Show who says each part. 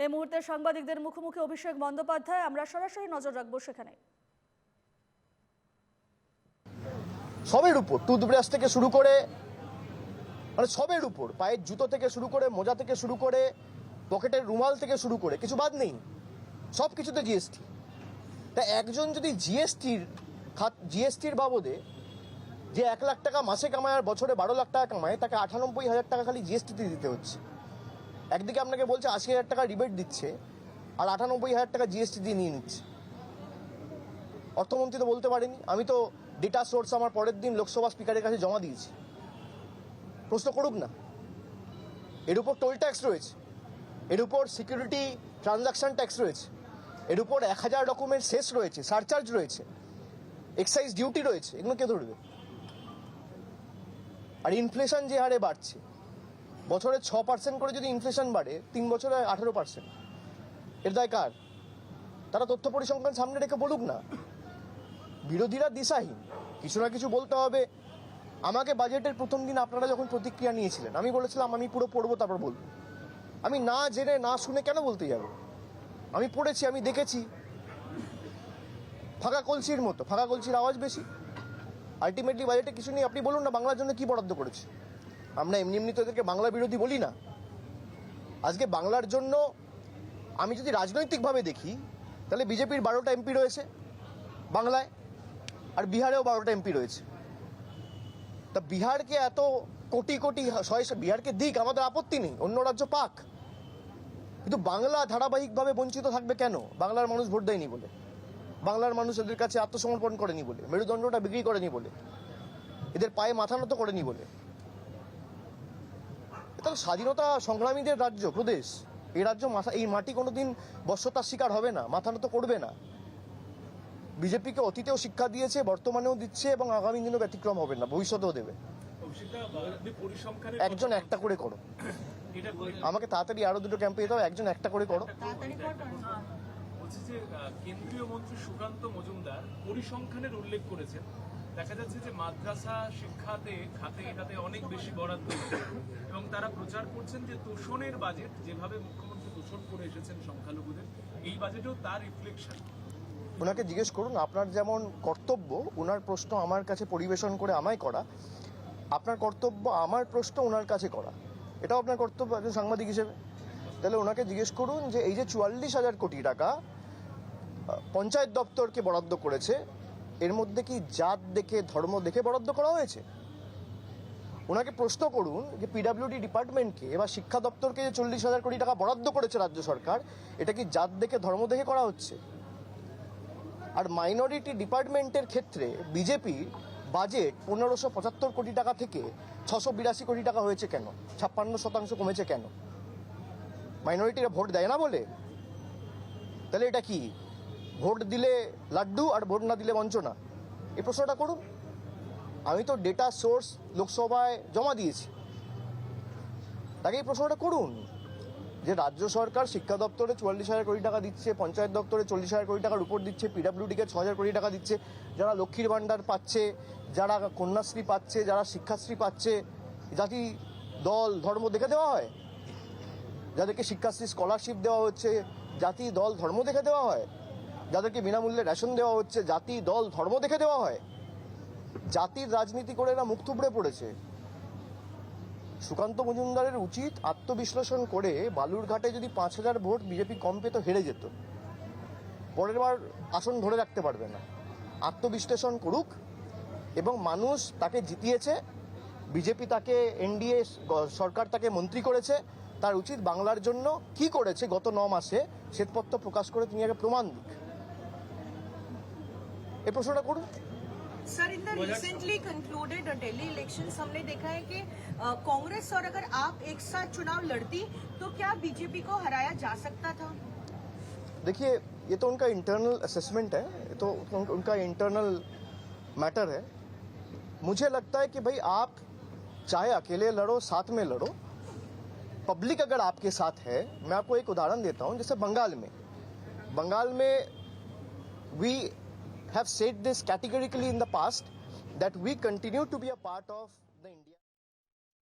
Speaker 1: এই মুহূর্তে সাংবাদিকদের মুখোমুখি অভিষেক বন্দ্যোপাধ্যায়, আমরা সরাসরি নজর রাখবো সেখানে।
Speaker 2: সবের উপর টুথব্রাশ থেকে শুরু করে মানে সবের উপর, পায়ের জুতো থেকে শুরু করে, মোজা থেকে শুরু করে, পকেটের রুমাল থেকে শুরু করে কিছু বাদ নেই, সব কিছুতে জিএসটি। তা একজন যদি জিএসটির বাবদে যে 1 লাখ টাকা মাসে কামায় আর বছরে 12 লাখ টাকা কামায়, তাকে 98,000 টাকা খালি জিএসটিতে দিতে হচ্ছে। একদিকে আপনাকে বলছে 80,000 টাকা রিবেট দিচ্ছে, আর 98,000 টাকা জিএসটি দিয়ে নিয়ে নিচ্ছে। অর্থমন্ত্রী তো বলতে পারেনি। আমি তো ডেটা সোর্স আমার পরের দিন লোকসভা স্পিকারের কাছে জমা দিয়েছি। প্রশ্ন করুক না। এর উপর টোল ট্যাক্স রয়েছে, এর উপর সিকিউরিটি ট্রানজাকশন ট্যাক্স রয়েছে, এর উপর 1000 রকমের সেস রয়েছে, সারচার্জ রয়েছে, এক্সাইজ ডিউটি রয়েছে। এগুলো কে ধরবে? আর ইনফ্লেশন যে হারে বাড়ছে, বছরে 6% করে যদি ইনফ্লেশন বাড়ে, 3 বছরে 18%, এর দায় কার? তারা তথ্য পরিসংখ্যান সামনে রেখে বলুক না। বিরোধীরা দিশাহীন, কিছু না কিছু বলতে হবে। আমাকে বাজেটের প্রথম দিন আপনারা যখন প্রতিক্রিয়া নিয়েছিলেন, আমি বলেছিলাম আমি পুরো পড়বো, তারপর বলবো। আমি না জেনে না শুনে কেন বলতে যাব? আমি পড়েছি, আমি দেখেছি। ফাঁকা কলসির মতো, ফাঁকা কলসির আওয়াজ বেশি। আলটিমেটলি বাজেটে কিছু নেই। আপনি বলুন না বাংলার জন্য কি বরাদ্দ করেছে। আমরা এমনি এমনি তো এদেরকে বাংলা বিরোধী বলি না। আজকে বাংলার জন্য আমি যদি রাজনৈতিকভাবে দেখি, তাহলে বিজেপির 12টা এমপি রয়েছে বাংলায়, আর বিহারেও 12টা এমপি রয়েছে। তা বিহারকে এত কোটি কোটি বিহারকে দিক, আমাদের আপত্তি নেই, অন্য রাজ্য পাক। কিন্তু বাংলা ধারাবাহিকভাবে বঞ্চিত থাকবে কেন? বাংলার মানুষ ভোট দেয়নি বলে, বাংলার মানুষ এদের কাছে আত্মসমর্পণ করেনি বলে, মেরুদণ্ডটা বিক্রি করেনি বলে, এদের পায়ে মাথা নত করেনি বলে। এটা তো স্বাধীনতা সংগ্রামীদের রাজ্য, প্রদেশ। এই রাজ্য এই মাটি কোনোদিন বশ্যতার শিকার হবে না, মাথা নত করবে না। বিজেপিকে অতীতেও শিক্ষা দিয়েছে, বর্তমানেও দিচ্ছে, এবং আগামী দিনও ব্যতিক্রম হবে না, ভবিষ্যতেও দেবে। একজন একটা করে করো। আমাকে তাড়াতাড়ি আরো দুটো ক্যাম্পে যেতে হবে, একজন একটা করে করো।
Speaker 3: কেন্দ্রীয় মন্ত্রী সুকান্ত মজুমদার পরিসংখ্যানের উল্লেখ করেছেন। দেখা যাচ্ছে যে মাদ্রাসা শিক্ষাতে এটাতে অনেক বেশি বরাদ্দ, এবং তারা প্রচার করছেন যে তোষণের বাজেট, যেভাবে মুখ্যমন্ত্রী তোষণ করে এসেছেন সংখ্যালঘুদের, এই বাজেটেও তার রিফ্লেকশন।
Speaker 2: ওনাকে জিজ্ঞেস করুন। আপনার যেমন কর্তব্য ওনার প্রশ্ন আমার কাছে পরিবেশন করে আমায় করা, আপনার কর্তব্য আমার প্রশ্ন ওনার কাছে করা। এটাও আপনার কর্তব্য একজন সাংবাদিক হিসেবে। তাহলে ওনাকে জিজ্ঞেস করুন যে এই যে 44,000 কোটি টাকা পঞ্চায়েত দপ্তরকে বরাদ্দ করেছে, এর মধ্যে কি জাত দেখে, ধর্ম দেখে বরাদ্দ করা হয়েছে? ওনাকে প্রশ্ন করুন যে পিডব্লিউডি ডিপার্টমেন্টকে এবার শিক্ষা দপ্তরকে যে 40,000 কোটি টাকা বরাদ্দ করেছে রাজ্য সরকার, এটা কি জাত দেখে, ধর্ম দেখে করা হচ্ছে? আর মাইনরিটি ডিপার্টমেন্টের ক্ষেত্রে বিজেপি বাজেট 1575 কোটি টাকা থেকে 682 কোটি টাকা হয়েছে কেন? 56% কমেছে কেন? মাইনরিটিরা ভোট দেয় না বলে? তাহলে এটা কি ভোট দিলে লাড্ডু আর ভোট না দিলে বঞ্চনা? এই প্রশ্নটা করুন। আমি তো ডেটা সোর্স লোকসভায় জমা দিয়েছি, তাকে এই প্রশ্নটা করুন যে রাজ্য সরকার শিক্ষা দপ্তরে 44,000 কোটি টাকা দিচ্ছে, পঞ্চায়েত দপ্তরে 40,000 কোটি টাকার উপর দিচ্ছে, পিডব্লিউডিকে 6,000 কোটি টাকা দিচ্ছে, যারা লক্ষ্মীর ভাণ্ডার পাচ্ছে, যারা কন্যাশ্রী পাচ্ছে, যারা শিক্ষাশ্রী পাচ্ছে, জাতি দল ধর্ম দেখে দেওয়া হয়? যাদেরকে শিক্ষাশ্রী স্কলারশিপ দেওয়া হচ্ছে, জাতি দল ধর্ম দেখে দেওয়া হয়? যাদেরকে বিনামূল্যে রেশন দেওয়া হচ্ছে, জাতি দল ধর্ম দেখে দেওয়া হয়? জাতির রাজনীতি করে এরা মুখ থুবড়ে পড়েছে। সুকান্ত মজুমদারের উচিত আত্মবিশ্লেষণ করে, বালুরঘাটে যদি 5,000 ভোট বিজেপি কম পেত, হেরে যেত, পরের বার আসন ধরে রাখতে পারবে না। আত্মবিশ্লেষণ করুক, এবং মানুষ তাকে জিতিয়েছে, বিজেপি তাকে, এনডিএ সরকার তাকে মন্ত্রী করেছে, তার উচিত বাংলার জন্য কি করেছে গত 9 মাসে শ্বেতপত্র প্রকাশ করে তিনি আগে প্রমাণ দিক। এই প্রশ্নটা করুন।
Speaker 4: Sir, in the recently concluded Delhi elections हमने देखा है कि कांग्रेस और अगर आप एक साथ चुनाव लड़ती तो क्या बीजेपी को हराया जा सकता था?
Speaker 2: देखिए, ये तो उनका इंटरनल असेसमेंट है, ये तो उनका इंटरनल मैटर है। मुझे लगता है कि भाई आप चाहे अकेले लड़ो, साथ में लड़ो, पब्लिक अगर आपके साथ है। मैं आपको एक उदाहरण देता हूँ, जैसे बंगाल में we have said this categorically in the past that we continue to be a part of